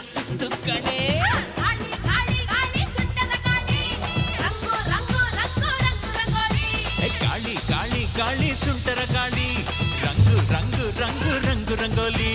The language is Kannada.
ಸುಸ್ತು ಕಣೆ. ಗಾಳಿ ಗಾಳಿ ಗಾಳಿ ಸುಂಟರ ಗಾಳಿ ರಂಗು ರಂಗು ರಂಗು ರಂಗು ರಂಗೋಲಿ. ಗಾಳಿ ಗಾಳಿ ಗಾಳಿ ಸುಂಟರ ಗಾಳಿ ರಂಗು ರಂಗು ರಂಗು ರಂಗು ರಂಗೋಲಿ.